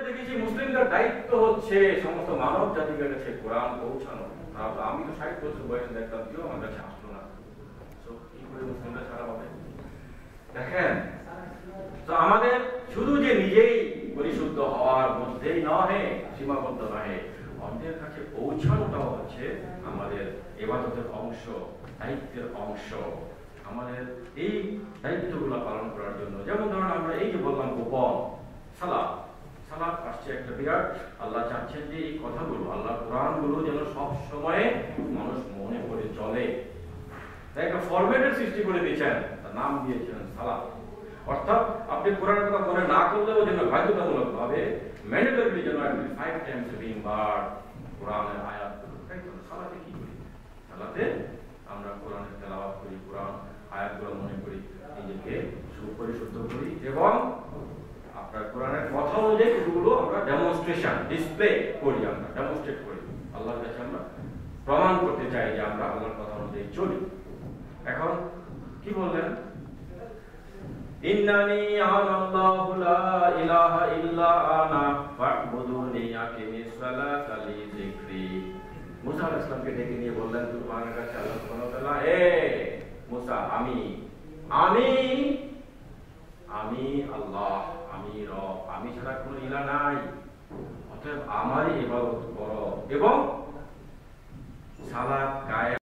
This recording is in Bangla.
দেখেছি মুসলিমদের দায়িত্ব হচ্ছে সমস্ত মানব জাতির কাছে কোরআন পৌঁছানো। আমি তো 60 বছর বয়সে দেখতাম, কেউ আমার কাছে আসলো না। কি করে মুসলিমরা ছাড়া হবে? দেখেন, তো আমাদের শুধু যে নিজেই পরিশুদ্ধ হওয়ার মধ্যেই নহে, সীমাবদ্ধ নহে, অন্যের কাছে পৌঁছানোটাও হচ্ছে আমাদের ইবাদতের অংশ, দায়িত্বের অংশ। আমাদের এই দায়িত্বগুলো পালন করার জন্য, যেমন ধরুন আমরা এই যে বললাম গোপন সালাত, সালাত আসছে একটা বিরাট, আল্লাহ চাচ্ছেন যে এই কথাগুলো, আল্লাহ কোরআনগুলো যেন সব সময় মানুষ মনে করে চলে। তাই একটা ফরম্যাটের সৃষ্টি করে দিয়েছেন, তার নাম দিয়েছেন সালাত। অর্থাৎ আপনি কোরআনের কথা মনে না করলেও যেন বাধ্যতামূলক ভাবে ম্যান্ডেটরি যেন 5 টাইমস রিমেম্বার কোরআনের আয়াতগুলো। তাই তো সালাতে কি করি? সালাতে আমরা কোরআনের তেলাওয়াত করি, কোরআন আয়াতগুলো মনে করি, নিজেকে সুপরিশুদ্ধ করি এবং আপনার কোরআনের কথা অনুযায়ী এগুলো আমরা ডেমনস্ট্রেশন, ডিসপ্লে করি, আমরা ডেমনস্ট্রেট করি। আল্লাহর কাছে আমরা প্রমাণ করতে চাই যে আমরা আল্লাহর কথা অনুযায়ী চলি। এখন কি বললেন? ইন্নানি আনাল্লাহু লা ইলাহা ইল্লা আনা ফা'বুদুনি আকিমিস সালাতা লিযিকরি। মুসা আলাইহিস সালামকে ডেকে নিয়ে বললেন কুরবানের কাছে আল্লাহ সুবহানাহু ওয়া তাআলা, হে মুসা, আমি আল্লাহ, আমি রব, আমি ছাড়া কোনো ইলাহ নাই, অতএব আমারই ইবাদত করো এবং সালাত কায়েম